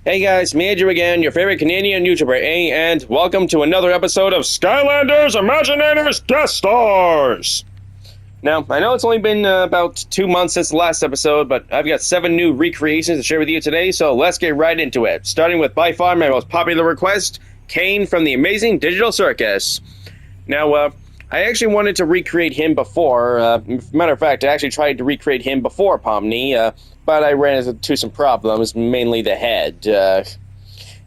Hey guys, me Andrew again, your favorite Canadian YouTuber, and welcome to another episode of Skylanders Imaginators Guest Stars! Now, I know it's only been about 2 months since the last episode, but I've got 7 new recreations to share with you today, so let's get right into it. Starting with by far my most popular request, Caine from the amazing Digital Circus. Now, I actually wanted to recreate him before. Matter of fact, I actually tried to recreate him before Pomni, but I ran into some problems, mainly the head.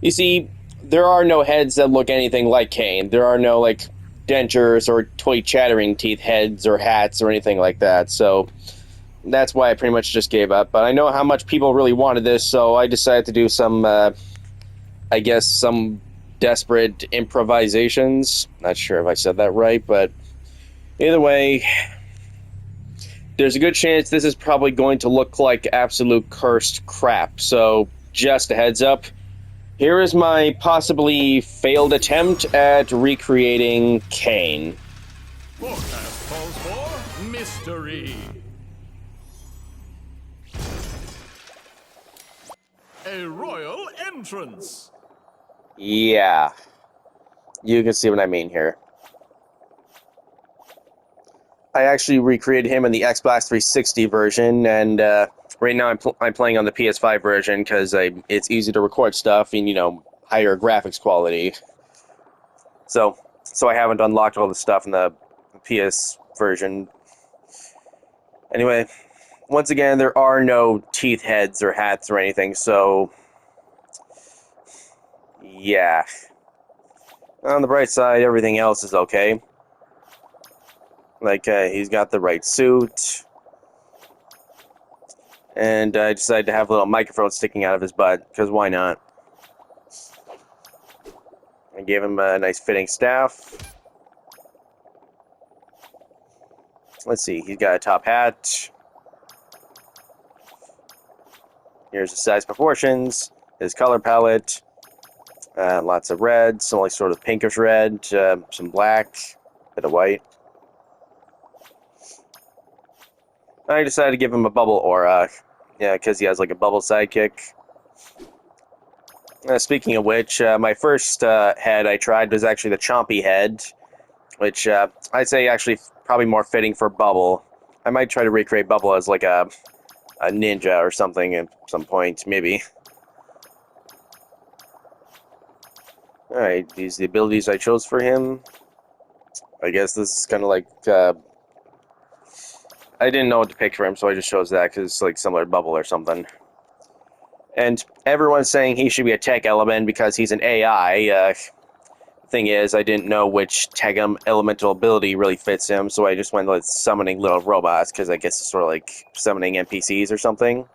You see, there are no heads that look anything like Caine. There are no, dentures or toy chattering teeth heads or hats or anything like that, so that's why I pretty much just gave up. But I know how much people really wanted this, so I decided to do some, some desperate improvisations. Not sure if I said that right, but either way, there's a good chance this is probably going to look like absolute cursed crap, so just a heads up. Here is my possibly failed attempt at recreating Caine. Forecast calls for mystery. A royal entrance. Yeah, you can see what I mean here. I actually recreated him in the Xbox 360 version, and right now I'm playing on the PS5 version because it's easy to record stuff and, higher graphics quality. So I haven't unlocked all the stuff in the PS version. Anyway, once again, there are no teeth heads or hats or anything, so yeah. On the bright side, everything else is okay. He's got the right suit. And I decided to have a little microphone sticking out of his butt, because why not? I gave him a nice fitting staff. Let's see, he's got a top hat. Here's the size proportions, his color palette. Lots of red, some sort of pinkish red, some black, bit of white. I decided to give him a bubble aura, because he has a bubble sidekick. Speaking of which, my first head I tried was actually the chompy head, which I'd say actually probably more fitting for Bubble. I might try to recreate Bubble as a ninja or something at some point, maybe. Alright, these are the abilities I chose for him. I guess this is kind of I didn't know what to pick for him, so I just chose that because it's similar to Bubble or something. And everyone's saying he should be a tech element because he's an AI. Thing is, I didn't know which tech elemental ability really fits him, so I just went with summoning little robots because I guess it's sort of like summoning NPCs or something.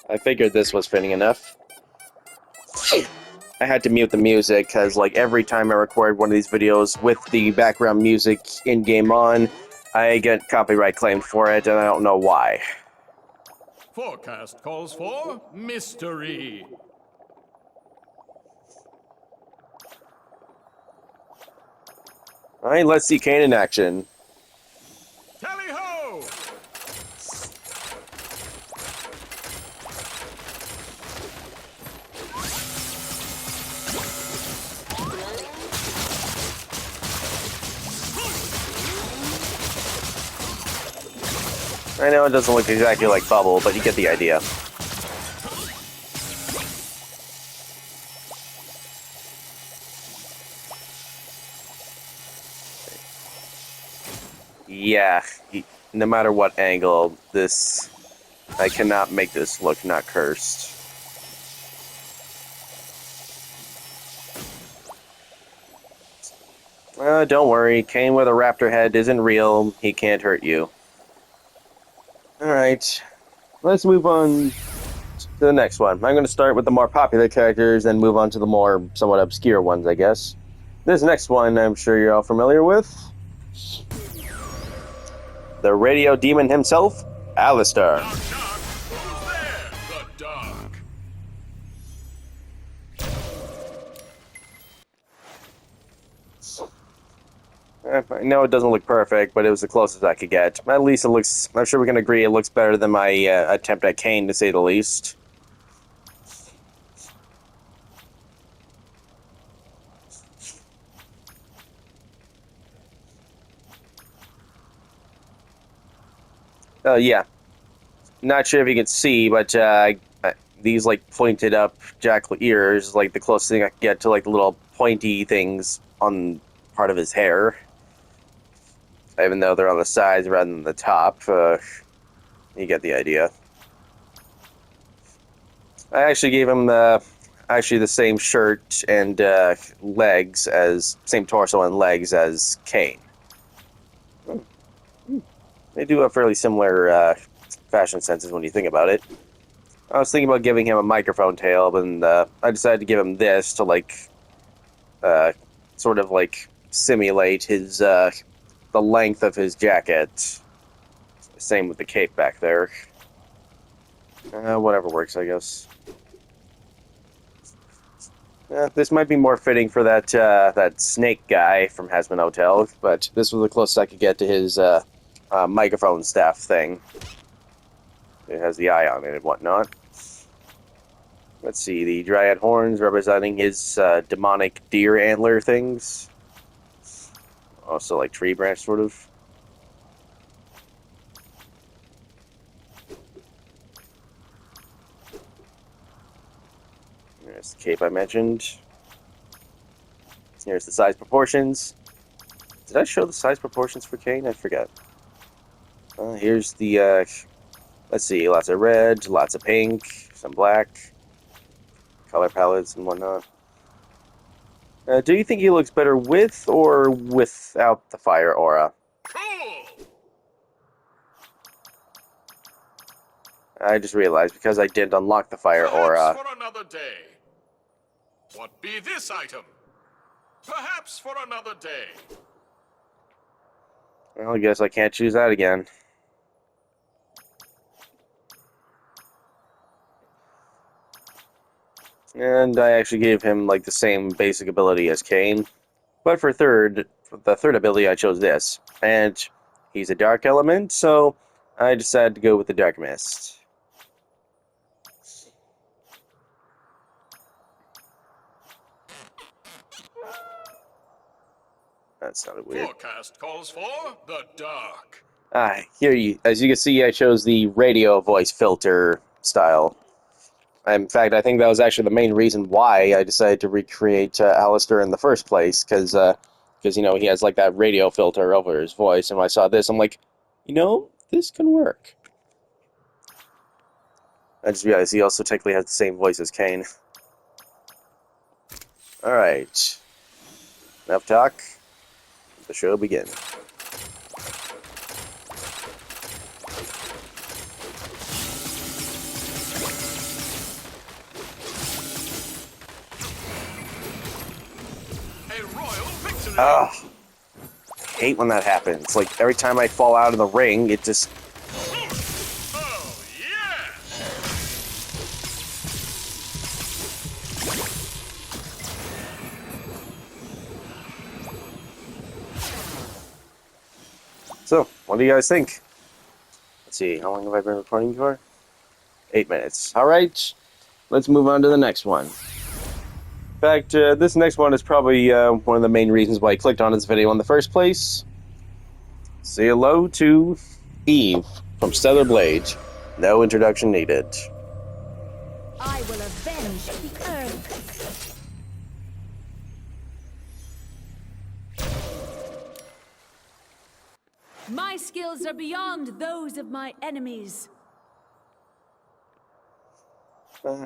I figured this was fitting enough. I had to mute the music because, every time I record one of these videos with the background music in-game on, I get copyright claimed for it, and I don't know why. Forecast calls for mystery. Alright, let's see Kane in action. Tally-ho! I know it doesn't look exactly like Bubble, but you get the idea. Yeah, no matter what angle, I cannot make this look not cursed. Don't worry, Caine with a raptor head isn't real, he can't hurt you. Alright, let's move on to the next one. I'm going to start with the more popular characters and move on to the more somewhat obscure ones, I guess. This next one I'm sure you're all familiar with. The radio demon himself, Alastor. Knock, knock. Who's there? The dog. I know it doesn't look perfect, but it was the closest I could get. At least it looks... I'm sure we can agree it looks better than my attempt at Caine, to say the least. Yeah. Not sure if you can see, but these, like, pointed up jackal ears, like, the closest thing I could get to, like, the little pointy things on part of his hair. Even though they're on the sides rather than the top. You get the idea. I actually gave him actually the same shirt and legs as... same torso and legs as Caine. They do have fairly similar fashion senses when you think about it. I was thinking about giving him a microphone tail, but I decided to give him this to, like, sort of, like, simulate his, the length of his jacket. Same with the cape back there. Whatever works, I guess. This might be more fitting for that, that snake guy from Hazbin Hotel, but this was the closest I could get to his, microphone staff thing. It has the eye on it and whatnot. Let's see, the dryad horns representing his demonic deer antler things. Also like tree branch, sort of. There's the cape I mentioned. Here's the size proportions. Did I show the size proportions for Caine? I forgot. Here's the, let's see, lots of red, lots of pink, some black, color palettes and whatnot. Do you think he looks better with or without the fire aura? Cool! I just realized, because I didn't unlock the fire aura... Perhaps for another day. What be this item? Perhaps for another day. Well, I guess I can't choose that again. And I actually gave him, like, the same basic ability as Caine. But for the third ability, I chose this. And he's a dark element, so I decided to go with the Dark Mist. That sounded weird. Forecast calls for the dark. As you can see, I chose the radio voice filter style. In fact, I think that was actually the main reason why I decided to recreate Alastor in the first place, because you know, he has like that radio filter over his voice, and when I saw this, I'm like, you know, this can work. I just realized he also technically has the same voice as Caine. Alright. Enough talk. The show begin. Ugh. I hate when that happens. Like, every time I fall out of the ring, it just... Oh, yeah! So, what do you guys think? Let's see, how long have I been recording for? 8 minutes. Alright, let's move on to the next one. In fact, this next one is probably one of the main reasons why I clicked on this video in the first place. Say hello to Eve from Stellar Blade. No introduction needed. I will avenge the earth. My skills are beyond those of my enemies.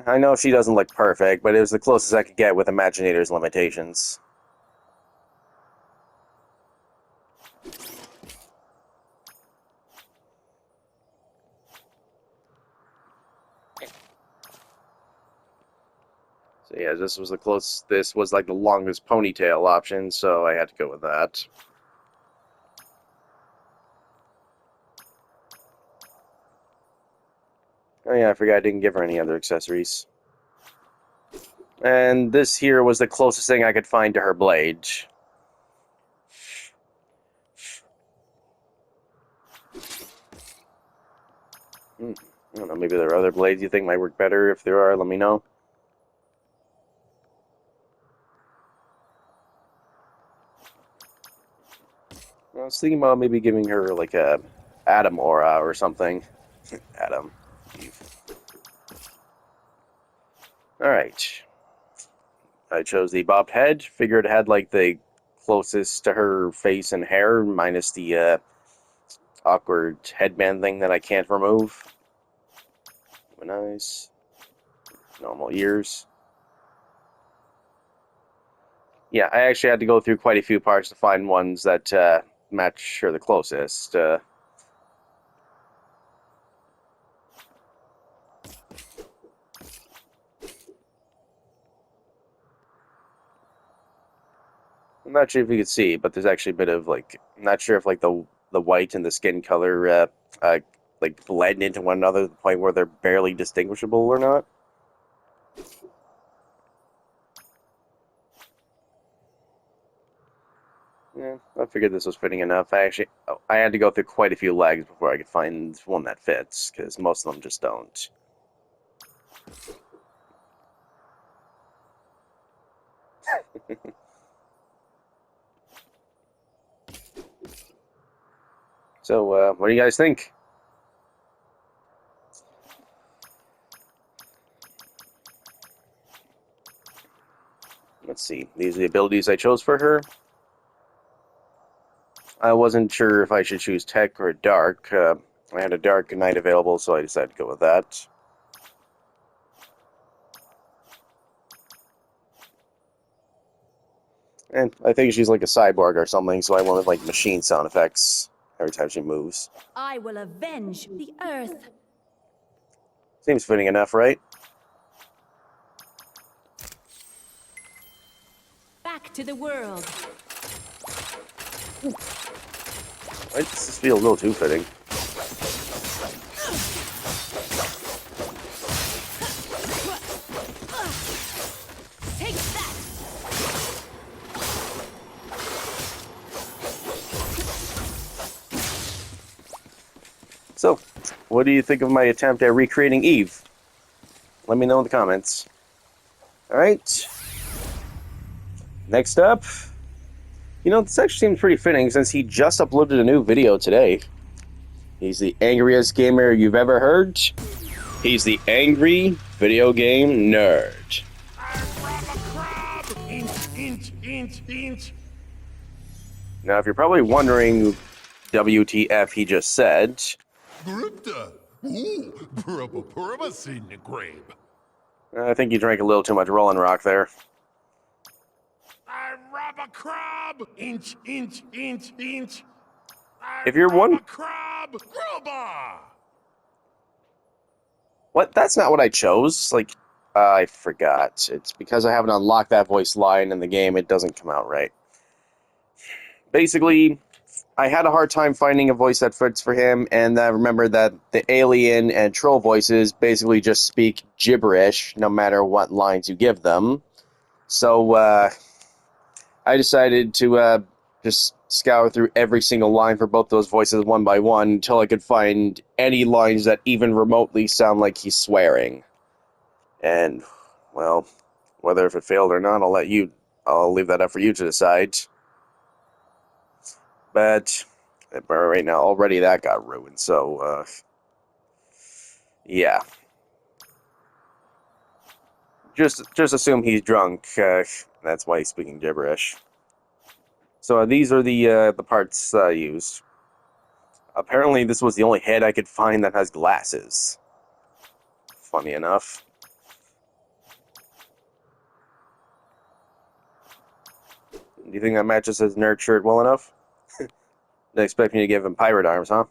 I know she doesn't look perfect, but it was the closest I could get with Imaginator's limitations. So yeah, this was like the longest ponytail option, so I had to go with that. Oh yeah, I forgot I didn't give her any other accessories. And this here was the closest thing I could find to her blade. I don't know, maybe there are other blades you think might work better. If there are, let me know. I was thinking about maybe giving her like a Atom aura or something. Atom. Alright. I chose the bobbed head. Figured it had like the closest to her face and hair, minus the awkward headband thing that I can't remove. Nice. Normal ears. Yeah, I actually had to go through quite a few parts to find ones that match her the closest. And I'm not sure if you could see, but there's actually a bit of like, I'm not sure if like the white and the skin color like blend into one another to the point where they're barely distinguishable or not. Yeah, I figured this was fitting enough. I had to go through quite a few legs before I could find one that fits, because most of them just don't. So, what do you guys think? Let's see. These are the abilities I chose for her. I wasn't sure if I should choose Tech or Dark. I had a Dark Knight available, so I decided to go with that. And I think she's like a cyborg or something, so I wanted like machine sound effects every time she moves. I will avenge the earth. Seems fitting enough, right? Back to the world. Why does this feel a little too fitting? Take that. So, what do you think of my attempt at recreating Eve? Let me know in the comments. Alright. Next up. You know, this actually seems pretty fitting since he just uploaded a new video today. He's the angriest gamer you've ever heard. He's the angry video game nerd. Now, if you're probably wondering WTF he just said, I think you drank a little too much Rolling Rock there. I rob a crab! Inch. If you're one... crab! Grubba! What? That's not what I chose. Like, I forgot. It's because I haven't unlocked that voice line in the game, it doesn't come out right. Basically, I had a hard time finding a voice that fits for him, and I remembered that the alien and troll voices basically just speak gibberish no matter what lines you give them. So, I decided to just scour through every single line for both those voices one by one until I could find any lines that even remotely sound like he's swearing. And, well, whether if it failed or not, I'll leave that up for you to decide. But right now, already that got ruined, so, yeah. Just assume he's drunk, that's why he's speaking gibberish. So these are the parts I used. Apparently this was the only head I could find that has glasses. Funny enough. Do you think that matches his nerd shirt well enough? Didn't expect me to give him pirate arms, huh?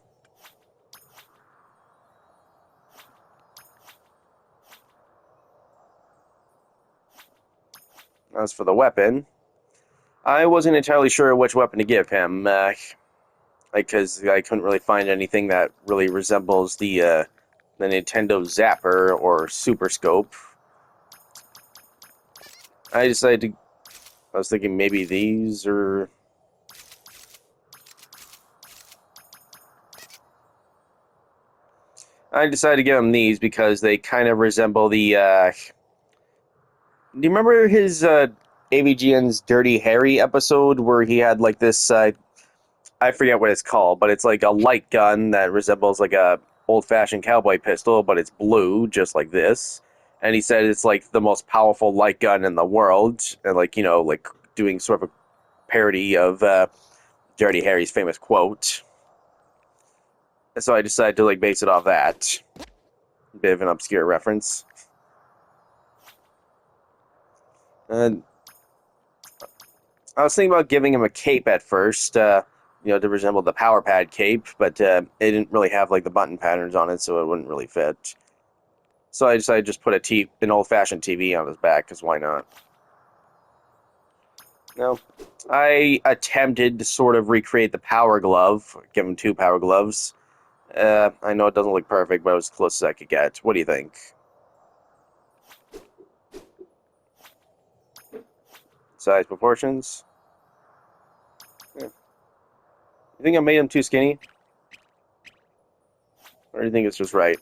As for the weapon, I wasn't entirely sure which weapon to give him, because I couldn't really find anything that really resembles the Nintendo Zapper or Super Scope. I was thinking maybe these, or... I decided to give him these because they kind of resemble the, do you remember his, AVGN's Dirty Harry episode where he had, like, this, I forget what it's called, but it's like a light gun that resembles, like, a old-fashioned cowboy pistol, but it's blue, just like this. And he said it's, like, the most powerful light gun in the world, and, like, you know, like, doing sort of a parody of, Dirty Harry's famous quote. So I decided to, like, base it off that. Bit of an obscure reference. And I was thinking about giving him a cape at first, to resemble the Power Pad cape, but it didn't really have, like, the button patterns on it, so it wouldn't really fit. So I decided to just put an old-fashioned TV on his back, because why not? Now, I attempted to sort of recreate the Power Glove, give him 2 Power Gloves. I know it doesn't look perfect, but it was as close as I could get. What do you think? Size proportions? Yeah. You think I made him too skinny? Or do you think it's just right?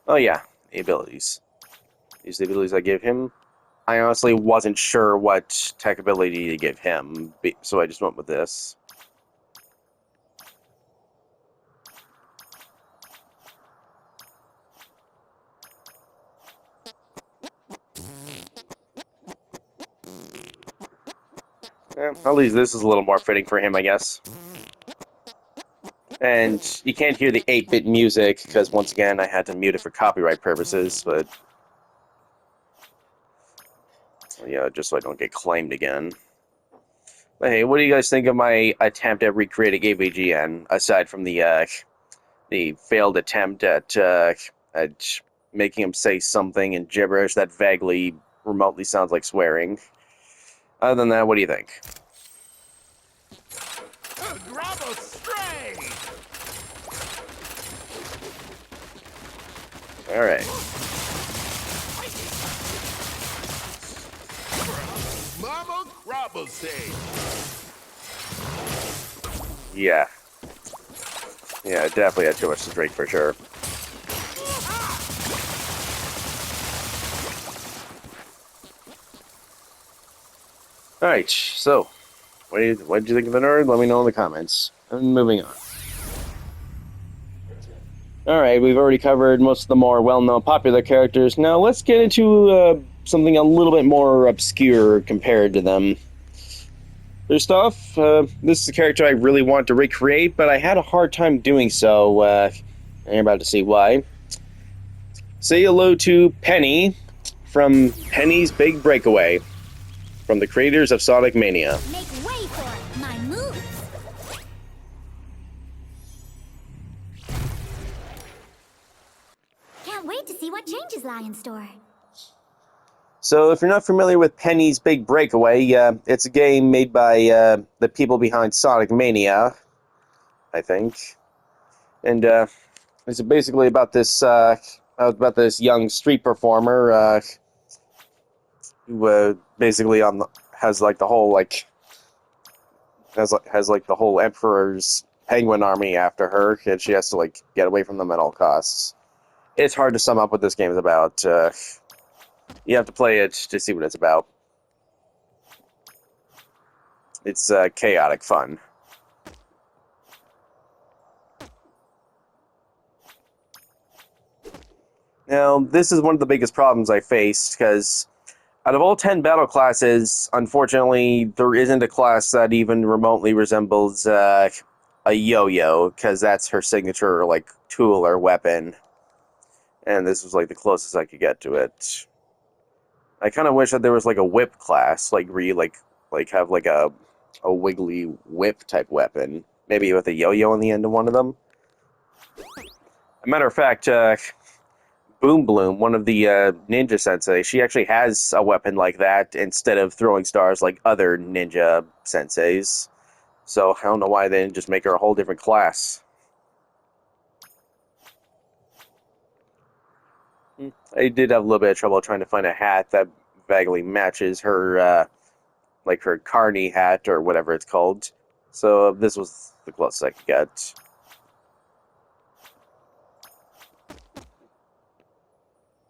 Oh yeah, the abilities. These are the abilities I gave him. I honestly wasn't sure what tech ability to give him, so I just went with this. At least this is a little more fitting for him, I guess. And you can't hear the 8-bit music, because once again, I had to mute it for copyright purposes, but... yeah, just so I don't get claimed again. But hey, what do you guys think of my attempt at recreating AVGN, aside from the failed attempt at making him say something in gibberish that vaguely, remotely sounds like swearing? Other than that, what do you think? Grab a stray! Alright. Mama grab say. Yeah. Yeah, definitely had too much to drink for sure. Alright, so, what did you think of the nerd? Let me know in the comments. And moving on. Alright, we've already covered most of the more well-known popular characters. Now let's get into something a little bit more obscure compared to them. First off, this is a character I really want to recreate, but I had a hard time doing so. And you're about to see why. Say hello to Penny from Penny's Big Breakaway, from the creators of Sonic Mania. Make way for my moves. Can't wait to see what changes lie in store. So, if you're not familiar with Penny's Big Breakaway, it's a game made by the people behind Sonic Mania, I think. And it's basically about this young street performer who basically has the whole Emperor's penguin army after her, and she has to get away from them at all costs. It's hard to sum up what this game is about. You have to play it to see what it's about. It's chaotic fun. Now, this is one of the biggest problems I faced, because out of all 10 battle classes, unfortunately, there isn't a class that even remotely resembles a yo-yo, because that's her signature, tool or weapon. And this was, the closest I could get to it. I kind of wish that there was, a whip class, where you, have, a wiggly whip-type weapon. Maybe with a yo-yo on the end of one of them. A matter of fact, Boom Bloom, one of the ninja sensei, she actually has a weapon like that instead of throwing stars like other ninja senseis. So I don't know why they didn't just make her a whole different class. I did have a little bit of trouble trying to find a hat that vaguely matches her, her carny hat or whatever it's called. So this was the closest I could get.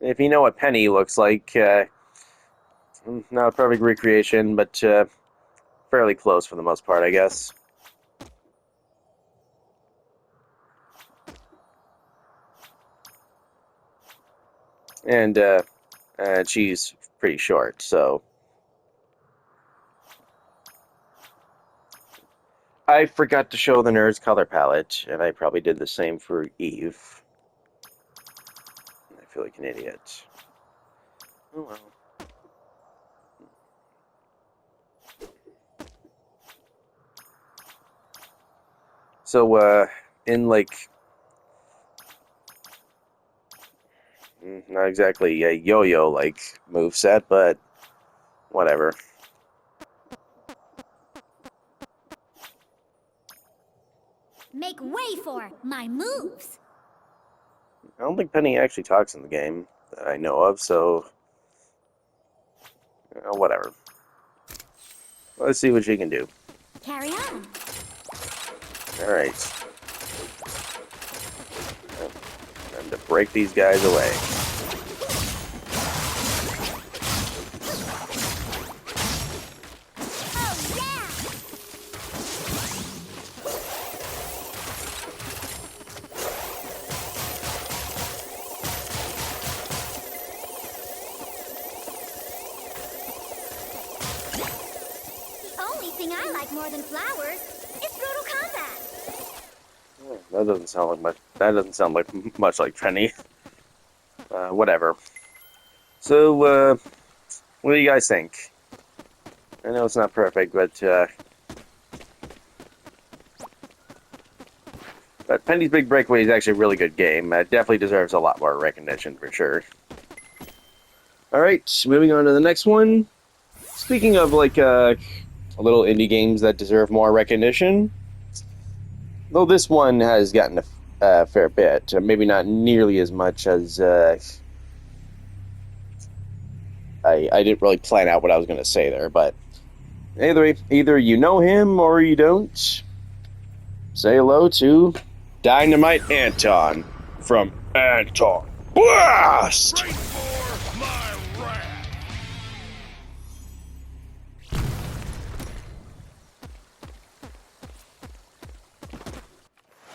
If you know what Penny looks like, not a perfect recreation, but fairly close for the most part, I guess. And she's pretty short, so... I forgot to show the nerd's color palette, and I probably did the same for Eve. I feel like an idiot. Oh well. So, in like... not exactly a yo-yo-like moveset, but whatever. Make way for my moves. I don't think Penny actually talks in the game that I know of, so... whatever. Let's see what she can do. Carry on. Alright. Time to break these guys away. Oh yeah! The only thing I like more than flowers is brutal combat. That doesn't sound like much. That doesn't sound like much like Penny. Whatever. So, what do you guys think? I know it's not perfect, but Penny's Big Breakaway is actually a really good game. It definitely deserves a lot more recognition for sure. All right, moving on to the next one. Speaking of like little indie games that deserve more recognition. Though this one has gotten a fair bit, maybe not nearly as much as I didn't really plan out what I was going to say there, but either you know him or you don't. Say hello to Dynamite Anton from Antonblast! Pray for my wrath.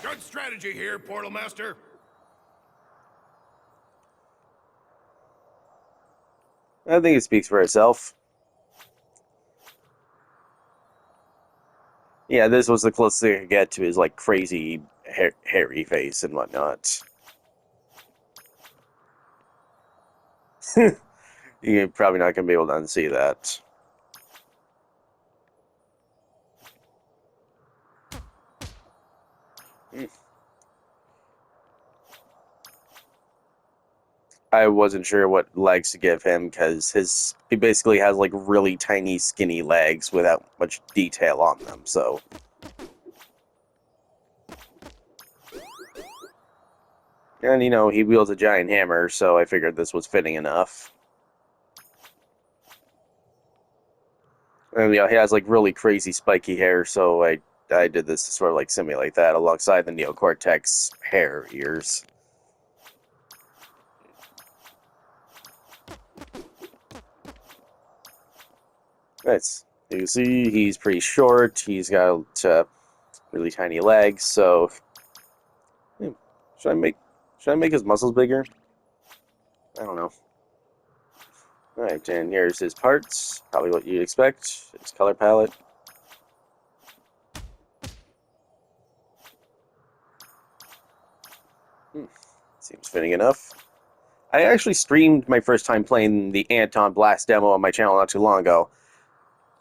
Good strategy here, Portal Master. I think it speaks for itself. Yeah, this was the closest I could get to his like crazy hairy face and whatnot. You're probably not going to be able to unsee that. I wasn't sure what legs to give him because he basically has like really tiny skinny legs without much detail on them, so... And, you know, he wields a giant hammer, so I figured this was fitting enough. And, you know, he has, like, really crazy spiky hair, so I did this to sort of, like, simulate that alongside the neocortex hair ears. Nice. You see, he's pretty short, he's got really tiny legs, so... Should I make his muscles bigger? I don't know. Alright, and here's his parts. Probably what you'd expect. His color palette. Seems fitting enough. I actually streamed my first time playing the Antonblast demo on my channel not too long ago.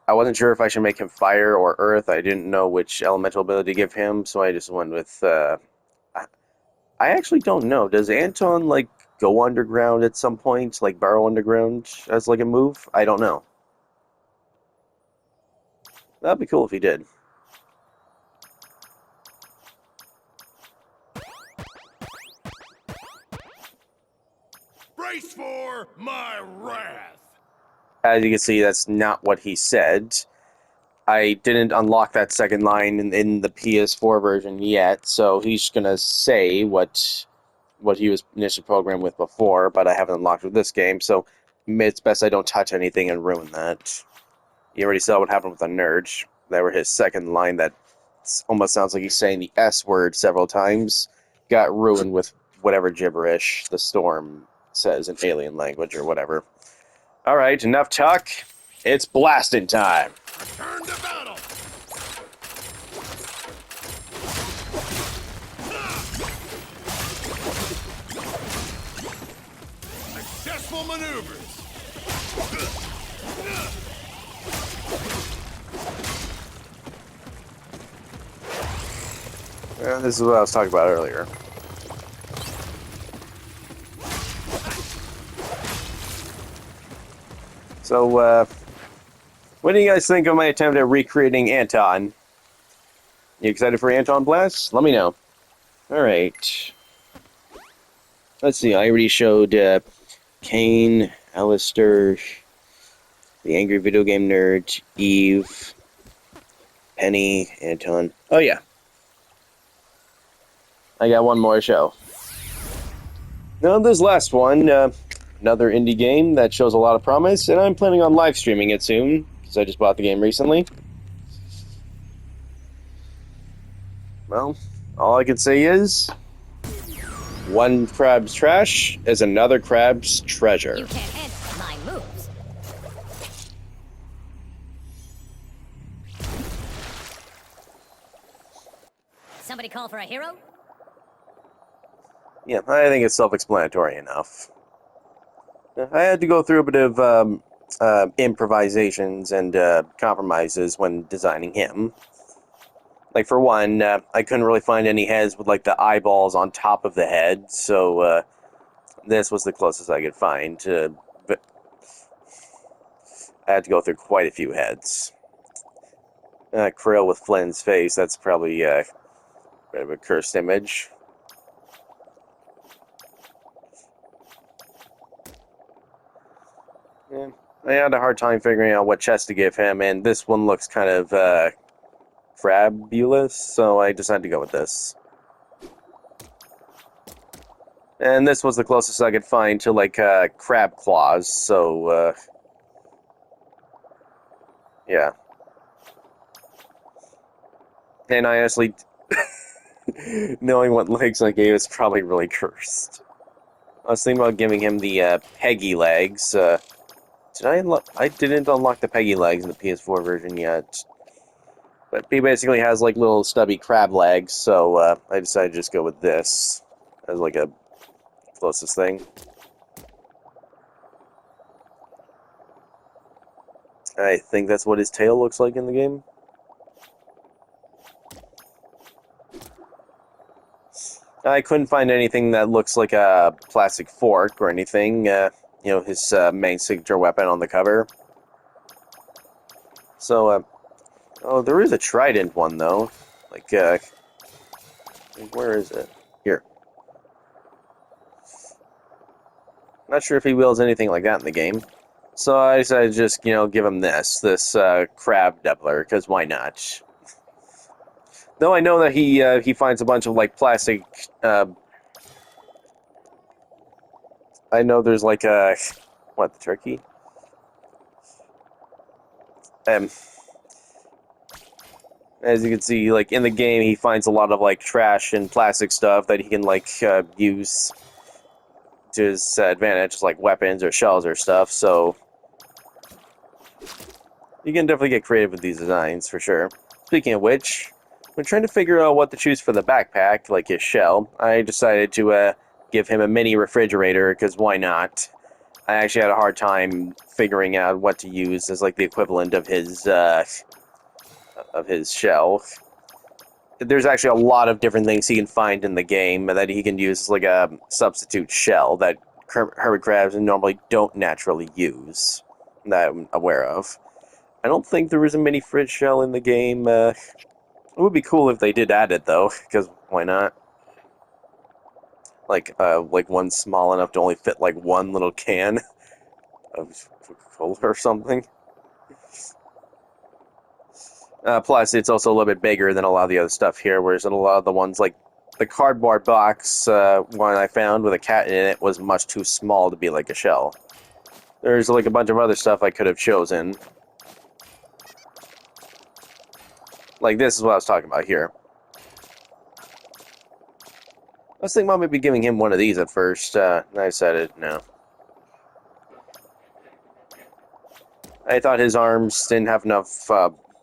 I wasn't sure if I should make him fire or earth. I didn't know which elemental ability to give him, so I just went with... I actually don't know. Does Anton, like, go underground at some point? Like, burrow underground as, like, a move? I don't know. That'd be cool if he did. Brace for my wrath. As you can see, that's not what he said. I didn't unlock that second line in the PS4 version yet, so he's gonna say what he was initially programmed with before, but I haven't unlocked with this game, so it's best I don't touch anything and ruin that. You already saw what happened with the Nerd. That were his second line that almost sounds like he's saying the S word several times. Got ruined with whatever gibberish the Storm says in alien language or whatever. Alright, enough talk. It's blasting time. Return to battle! Successful maneuvers! This is what I was talking about earlier. So, what do you guys think of my attempt at recreating Anton? You excited for Antonblast? Let me know. Alright. Let's see, I already showed Caine, Alastor, the Angry Video Game Nerd, Eve, Penny, Anton. Oh yeah. I got one more show. Now, this last one, another indie game that shows a lot of promise, and I'm planning on live streaming it soon, because I just bought the game recently. Well, all I can say is, one crab's trash is another crab's treasure. You can't handle my moves. Somebody call for a hero? Yeah, I think it's self-explanatory enough. I had to go through a bit of improvisations and compromises when designing him. Like, for one, I couldn't really find any heads with, like, the eyeballs on top of the head, so this was the closest I could find. But I had to go through quite a few heads. Kril with Flynn's face, that's probably a bit of a cursed image. Yeah, I had a hard time figuring out what chest to give him, and this one looks kind of crabulous, so I decided to go with this. And this was the closest I could find to, like, crab claws, so, yeah. And I honestly, knowing what legs I gave, it's probably really cursed. I was thinking about giving him the peggy legs. I didn't unlock the peggy legs in the PS4 version yet. But he basically has like little stubby crab legs, so I decided to just go with this as like a closest thing. I think that's what his tail looks like in the game. I couldn't find anything that looks like a plastic fork or anything. You know, his main signature weapon on the cover. So, oh, there is a trident one, though. Like, where is it? Here. Not sure if he wields anything like that in the game. So I decided to just, you know, give him this crab doubler, because why not? Though I know that he finds a bunch of, like, plastic, I know there's, like, what, the turkey? As you can see, like, in the game, he finds a lot of, like, trash and plastic stuff that he can, like, use to his advantage, like weapons or shells or stuff, so you can definitely get creative with these designs, for sure. Speaking of which, when trying to figure out what to choose for the backpack, like his shell, I decided to give him a mini refrigerator, because why not? I actually had a hard time figuring out what to use as, like, the equivalent of his shell. There's actually a lot of different things he can find in the game that he can use as, like, a substitute shell that hermit crabs normally don't naturally use, that I'm aware of. I don't think there is a mini fridge shell in the game. It would be cool if they did add it, though, because why not? Like one small enough to only fit, like, one little can of Coca-Cola or something. Plus, it's also a little bit bigger than a lot of the other stuff here, whereas in a lot of the ones, like the cardboard box one I found with a cat in it was much too small to be like a shell. There's like a bunch of other stuff I could have chosen. Like this is what I was talking about here. I was thinking about maybe giving him one of these at first. And I decided no. I thought his arms didn't have enough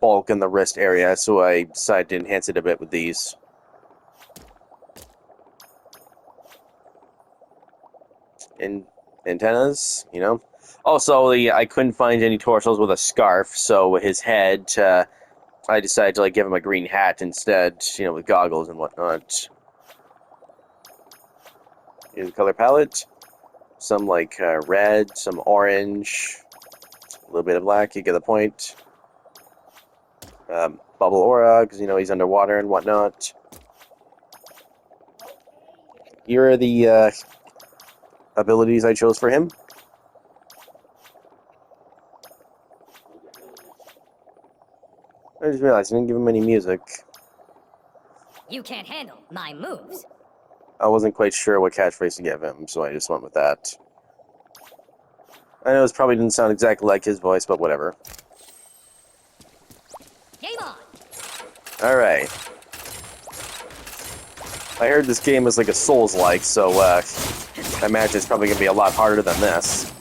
bulk in the wrist area, so I decided to enhance it a bit with these. And antennas, you know. Also, I couldn't find any torsos with a scarf, so his head, I decided to give him a green hat instead, with goggles and whatnot. Here's the color palette. Some red, some orange, a little bit of black. You get the point. Bubble aura, because he's underwater and whatnot. Here are the abilities I chose for him. I just realized I didn't give him any music. You can't handle my moves. I wasn't quite sure what catchphrase to give him, so I just went with that. I know it probably didn't sound exactly like his voice, but whatever. Game on! Alright. I heard this game is like a Souls-like, so I imagine it's probably going to be a lot harder than this.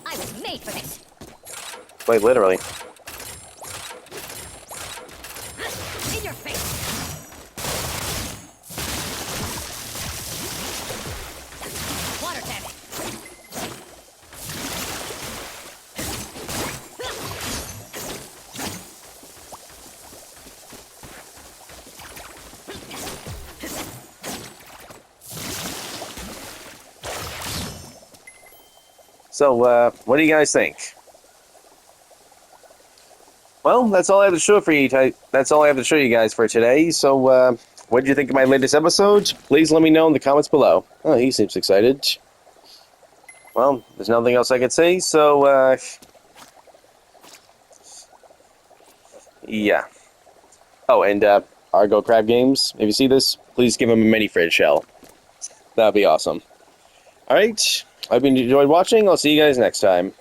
I was made for this. Quite literally. In your face. Water damage. So, what do you guys think? Well, that's all I have to show for you. That's all I have to show you guys for today. So, what did you think of my latest episode? Please let me know in the comments below. Oh, he seems excited. Well, there's nothing else I could say, so, yeah. Oh, and, Argo Crab Games, if you see this, please give him a mini fridge shell. That would be awesome. Alright, I hope you enjoyed watching. I'll see you guys next time.